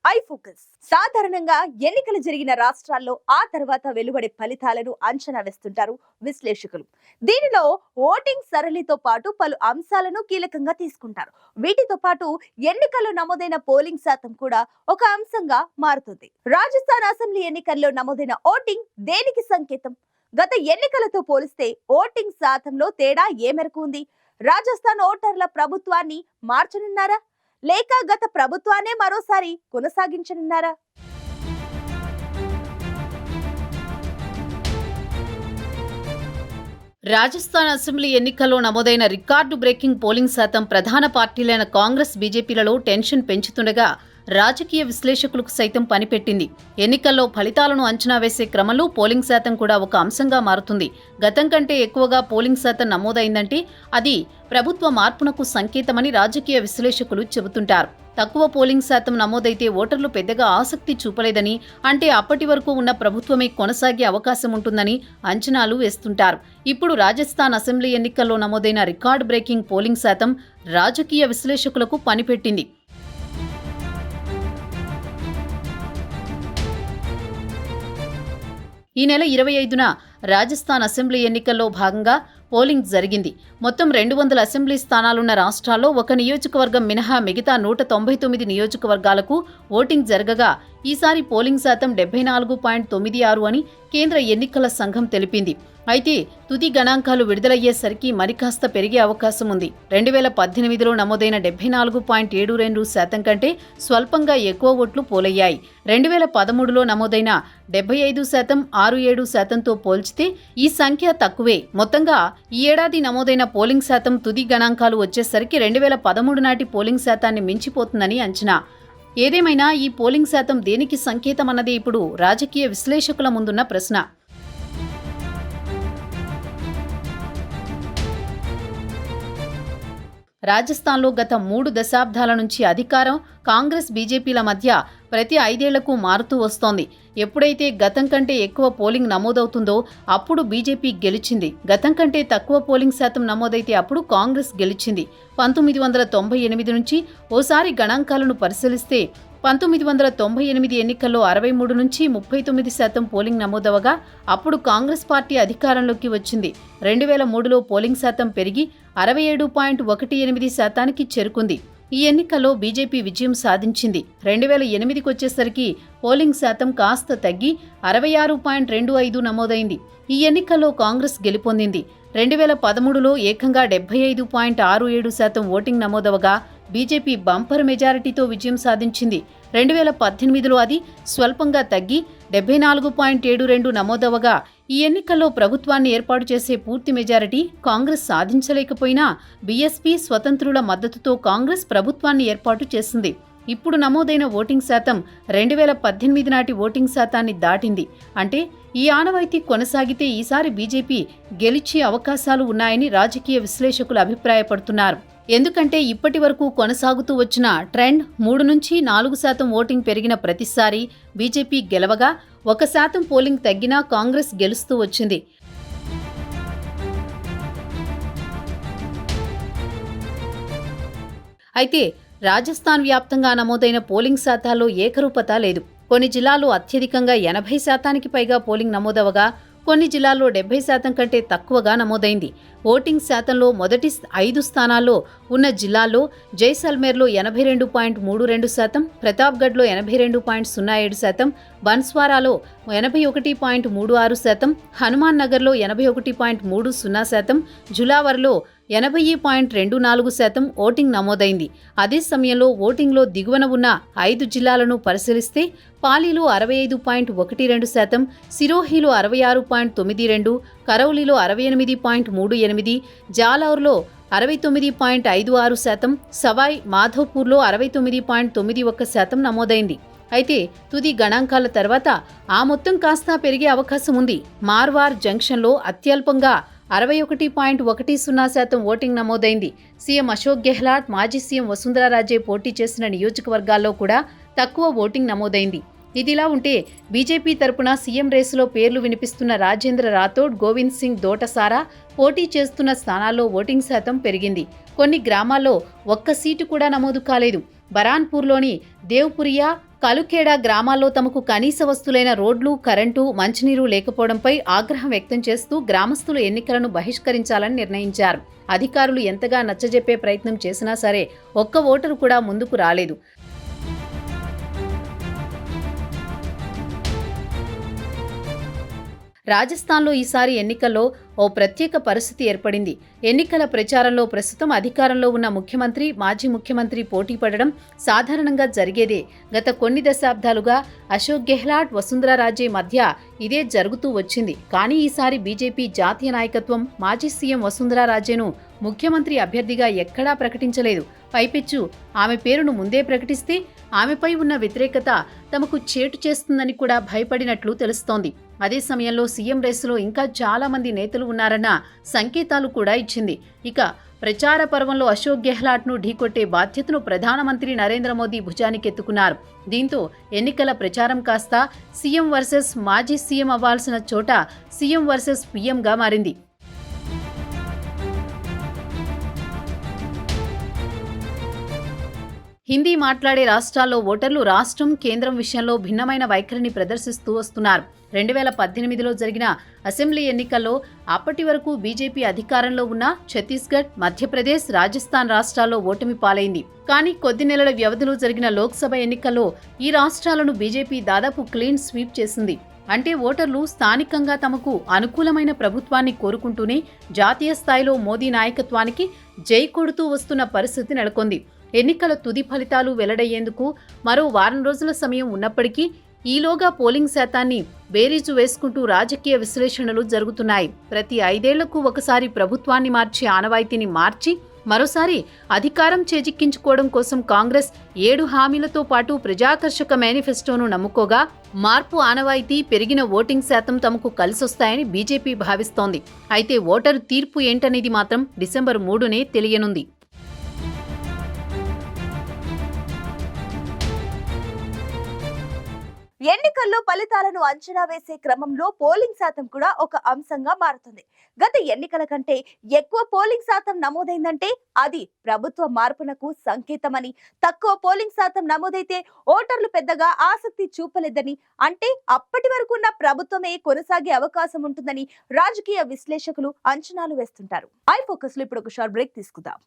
High focus. సాధారణంగా ఎన్నికలు జరిగిన రాష్ట్రాల్లో ఆ తర్వాత వెలువడే ఫలితాలను అంచనా వేస్తుంటారు విశ్లేషకులు. దీనిలో ఓటింగ్ సరళితో పాటు పలు అంశాలను కీలకంగా తీసుకుంటారు. వీటితో పాటు ఎన్నికల్లో నమోదైన పోలింగ్ శాతం కూడా ఒక అంశంగా మారుతుంది. రాజస్థాన్ అసెంబ్లీ ఎన్నికల్లో నమోదైన ఓటింగ్ దేనికి సంకేతం? గత ఎన్నికలతో పోలిస్తే ఓటింగ్ శాతంలో తేడా ఏ మేరకు ఉంది? రాజస్థాన్ ఓటర్ల ప్రభుత్వాన్ని మార్చనున్నారా, లేక గత ప్రభుత్వాన్నే మరోసారి కొనసాగించనున్నారా? రాజస్థాన్ అసెంబ్లీ ఎన్నికల్లో నమోదైన రికార్డు బ్రేకింగ్ పోలింగ్ శాతం ప్రధాన పార్టీలైన కాంగ్రెస్, బీజేపీలలో టెన్షన్ పెంచుతుండగా రాజకీయ విశ్లేషకులకు సైతం పనిపెట్టింది. ఎన్నికల్లో ఫలితాలను అంచనా వేసే క్రమంలో పోలింగ్ శాతం కూడా ఒక అంశంగా మారుతుంది. గతం కంటే ఎక్కువగా పోలింగ్ శాతం నమోదైందంటే అది ప్రభుత్వ మార్పునకు సంకేతమని రాజకీయ విశ్లేషకులు చెబుతుంటారు. తక్కువ పోలింగ్ శాతం నమోదైతే ఓటర్లు పెద్దగా ఆసక్తి చూపలేదని, అంటే అప్పటి వరకు ఉన్న ప్రభుత్వమే కొనసాగే అవకాశం ఉంటుందని అంచనాలు వేస్తుంటారు. ఇప్పుడు రాజస్థాన్ అసెంబ్లీ ఎన్నికల్లో నమోదైన రికార్డు బ్రేకింగ్ పోలింగ్ శాతం రాజకీయ విశ్లేషకులకు పనిపెట్టింది. ఈ నెల 25న రాజస్థాన్ అసెంబ్లీ ఎన్నికల్లో భాగంగా పోలింగ్ జరిగింది. మొత్తం 200 అసెంబ్లీ స్థానాలున్న రాష్ట్రాల్లో ఒక నియోజకవర్గం మినహా మిగతా 199 నియోజకవర్గాలకు ఓటింగ్ జరగగా ఈసారి పోలింగ్ శాతం 74.96 అని కేంద్ర ఎన్నికల సంఘం తెలిపింది. అయితే తుది గణాంకాలు విడుదలయ్యేసరికి మరికాస్త పెరిగే అవకాశం ఉంది. 2018లో నమోదైన 74.72% కంటే స్వల్పంగా ఎక్కువ ఓట్లు పోలయ్యాయి. 2013లో నమోదైన 75%, 67%తో పోల్చితే ఈ సంఖ్య తక్కువే. మొత్తంగా ఈ ఏడాది నమోదైన పోలింగ్ శాతం తుది గణాంకాలు వచ్చేసరికి 2013 నాటి పోలింగ్ శాతాన్ని మించిపోతుందని అంచనా. ఏదేమైనా ఈ పోలింగ్ శాతం దేనికి సంకేతమన్నదే ఇప్పుడు రాజకీయ విశ్లేషకుల ముందున్న ప్రశ్న. రాజస్థాన్లో గత 3 దశాబ్దాల నుంచి అధికారం కాంగ్రెస్, బీజేపీల మధ్య ప్రతి 5 ఏళ్లకు మారుతూ వస్తోంది. ఎప్పుడైతే గతం కంటే ఎక్కువ పోలింగ్ నమోదవుతుందో అప్పుడు బీజేపీ గెలిచింది. గతం కంటే తక్కువ పోలింగ్ శాతం నమోదైతే అప్పుడు కాంగ్రెస్ గెలిచింది. 1998 నుంచి ఓసారి గణాంకాలను పరిశీలిస్తే 1998 ఎన్నికల్లో 63 నుంచి 39% పోలింగ్ నమోదవగా అప్పుడు కాంగ్రెస్ పార్టీ అధికారంలోకి వచ్చింది. 2003లో పోలింగ్ శాతం పెరిగి 67.18% చేరుకుంది. ఈ ఎన్నికల్లో బీజేపీ విజయం సాధించింది. 2008కి వచ్చేసరికి పోలింగ్ శాతం కాస్త తగ్గి 66.25 నమోదైంది. ఈ ఎన్నికల్లో కాంగ్రెస్ గెలుపొందింది. 2013లో ఏకంగా 75.67% ఓటింగ్ నమోదవగా బీజేపీ బంపర్ మెజారిటీతో విజయం సాధించింది. 2018లో అది స్వల్పంగా తగ్గి 74.72 నమోదవగా ఈ ఎన్నికల్లో ప్రభుత్వాన్ని ఏర్పాటు చేసే పూర్తి మెజారిటీ కాంగ్రెస్ సాధించలేకపోయినా బీఎస్పీ, స్వతంత్రుల మద్దతుతో కాంగ్రెస్ ప్రభుత్వాన్ని ఏర్పాటు చేసింది. ఇప్పుడు నమోదైన ఓటింగ్ శాతం 2018 నాటి ఓటింగ్ శాతాన్ని దాటింది. అంటే ఈ ఆనవాయితీ కొనసాగితే ఈసారి బీజేపీ గెలిచే అవకాశాలు ఉన్నాయని రాజకీయ విశ్లేషకులు అభిప్రాయపడుతున్నారు. ఎందుకంటే ఇప్పటి వరకు కొనసాగుతూ వచ్చిన ట్రెండ్ 3 నుంచి 4% ఓటింగ్ పెరిగిన ప్రతిసారి బీజేపీ గెలవగా 1% పోలింగ్ తగ్గినా కాంగ్రెస్ గెలుస్తూ వచ్చింది. అయితే రాజస్థాన్ వ్యాప్తంగా నమోదైన పోలింగ్ శాతాల్లో ఏకరూపత లేదు. కొన్ని జిల్లాల్లో అత్యధికంగా 80%కి పైగా పోలింగ్ నమోదవగా కొన్ని జిల్లాల్లో 70% కంటే తక్కువగా నమోదైంది. ఓటింగ్ శాతంలో మొదటి 5 స్థానాల్లో ఉన్న జిల్లాల్లో జైసల్మేర్లో 82.32%, ప్రతాప్గఢ్లో 82.07%, బన్స్వారాలో 81.36%, హనుమాన్ నగర్లో 81.30%, జులావర్లో 80.24% ఓటింగ్ నమోదైంది. అదే సమయంలో ఓటింగ్లో దిగువన ఉన్న 5 జిల్లాలను పరిశీలిస్తే పాలీలో 65.12%, సిరోహీలో 66.92%, కరౌలీలో 68.38%, జాలౌర్లో 69.56%, సవాయ్ మాధోపూర్లో 69.91% నమోదైంది. అయితే తుది గణాంకాల తర్వాత ఆ మొత్తం కాస్త పెరిగే అవకాశం ఉంది. మార్వార్ జంక్షన్లో అత్యల్పంగా 61.10% ఓటింగ్ నమోదైంది. సీఎం అశోక్ గెహ్లాట్, మాజీ సీఎం వసుంధరా రాజే పోటీ చేసిన నియోజకవర్గాల్లో కూడా తక్కువ ఓటింగ్ నమోదైంది. ఇదిలా ఉంటే బీజేపీ తరపున సీఎం రేసులో పేర్లు వినిపిస్తున్న రాజేంద్ర రాథోడ్, గోవింద్ సింగ్ దోటసారా పోటీ చేస్తున్న స్థానాల్లో ఓటింగ్ శాతం పెరిగింది. కొన్ని గ్రామాల్లో ఒక్క సీటు కూడా నమోదు కాలేదు. బరాన్పూర్లోని దేవ్పురియా, కలుకేడ గ్రామాల్లో తమకు కనీస వస్తులైన రోడ్లు, కరెంటు, మంచినీరు లేకపోవడంపై ఆగ్రహం వ్యక్తం చేస్తూ గ్రామస్తులు ఎన్నికలను బహిష్కరించాలని నిర్ణయించారు. అధికారులు ఎంతగా నచ్చజెప్పే ప్రయత్నం చేసినా సరే ఒక్క ఓటరు కూడా ముందుకు రాలేదు. రాజస్థాన్లో ఈసారి ఎన్నికల్లో ఓ ప్రత్యేక పరిస్థితి ఏర్పడింది. ఎన్నికల ప్రచారంలో ప్రస్తుతం అధికారంలో ఉన్న ముఖ్యమంత్రి, మాజీ ముఖ్యమంత్రి పోటీ పడడం సాధారణంగా జరిగేదే. గత కొన్ని దశాబ్దాలుగా అశోక్ గెహ్లాట్, వసుంధరా రాజే మధ్య ఇదే జరుగుతూ వచ్చింది. కానీ ఈసారి బీజేపీ జాతీయ నాయకత్వం మాజీ సీఎం వసుంధరా రాజేను ముఖ్యమంత్రి అభ్యర్థిగా ఎక్కడా ప్రకటించలేదు. పైపెచ్చు ఆమె పేరును ముందే ప్రకటిస్తే ఆమెపై ఉన్న వ్యతిరేకత తమకు చేటు చేస్తుందని కూడా భయపడినట్లు తెలుస్తోంది. అదే సమయంలో సీఎం రేసులో ఇంకా చాలా మంది నేతలు ఉన్నారన్న సంకేతాలు కూడా ఇచ్చింది. ఇక ప్రచార పర్వంలో అశోక్ గెహ్లాట్ను ఢీకొట్టే బాధ్యతను ప్రధానమంత్రి నరేంద్ర మోదీ భుజానికెత్తుకున్నారు. దీంతో ఎన్నికల ప్రచారం కాస్త సీఎం వర్సెస్ మాజీ సీఎం అవ్వాల్సిన చోట సీఎం వర్సెస్ పీఎంగా మారింది. హిందీ మాట్లాడే రాష్ట్రాల్లో ఓటర్లు రాష్ట్రం, కేంద్రం విషయంలో భిన్నమైన వైఖరిని ప్రదర్శిస్తూ వస్తున్నారు. 2018లో జరిగిన అసెంబ్లీ ఎన్నికల్లో అప్పటి వరకు బీజేపీ అధికారంలో ఉన్న ఛత్తీస్గఢ్, మధ్యప్రదేశ్, రాజస్థాన్ రాష్ట్రాల్లో ఓటమి పాలైంది. కానీ కొద్ది నెలల వ్యవధిలో జరిగిన లోక్సభ ఎన్నికల్లో ఈ రాష్ట్రాలను బీజేపీ దాదాపు క్లీన్ స్వీప్ చేసింది. అంటే ఓటర్లు స్థానికంగా తమకు అనుకూలమైన ప్రభుత్వాన్ని కోరుకుంటూనే జాతీయ స్థాయిలో మోదీ నాయకత్వానికి జై కొడుతూ వస్తున్న పరిస్థితి నెలకొంది. ఎన్నికల తుది ఫలితాలు వెల్లడయ్యేందుకు మరో వారం రోజుల సమయం ఉన్నప్పటికీ ఈలోగా పోలింగ్ శాతాన్ని బేరీజు వేసుకుంటూ రాజకీయ విశ్లేషణలు జరుగుతున్నాయి. ప్రతి 5 ఏళ్లకు ఒకసారి ప్రభుత్వాన్ని మార్చే ఆనవాయితీని మార్చి మరోసారి అధికారం చేజిక్కించుకోవడం కోసం కాంగ్రెస్ 7 హామీలతో పాటు ప్రజాకర్షక మేనిఫెస్టోను నమ్ముకోగా మార్పు ఆనవాయితీ, పెరిగిన ఓటింగ్ శాతం తమకు కలిసొస్తాయని బీజేపీ భావిస్తోంది. అయితే ఓటరు తీర్పు ఏంటనేది మాత్రం డిసెంబర్ 3నే తెలియనుంది. ఎన్నికల్లో ఫలితాలను అంచనా వేసే క్రమంలో పోలింగ్ శాతం కూడా ఒక అంశంగా మారుతుంది. గత ఎన్నికల కంటే ఎక్కువ పోలింగ్ శాతం నమోదైందంటే అది ప్రభుత్వ మార్పునకు సంకేతమని, తక్కువ పోలింగ్ శాతం నమోదైతే ఓటర్లు పెద్దగా ఆసక్తి చూపలేదని, అంటే అప్పటి వరకు ఉన్న ప్రభుత్వమే కొనసాగే అవకాశం ఉంటుందని రాజకీయ విశ్లేషకులు అంచనాలు వేస్తుంటారు. ఐ ఫోకస్ లో ఇప్పుడు ఒక షార్ట్ బ్రేక్ తీసుకుందాం.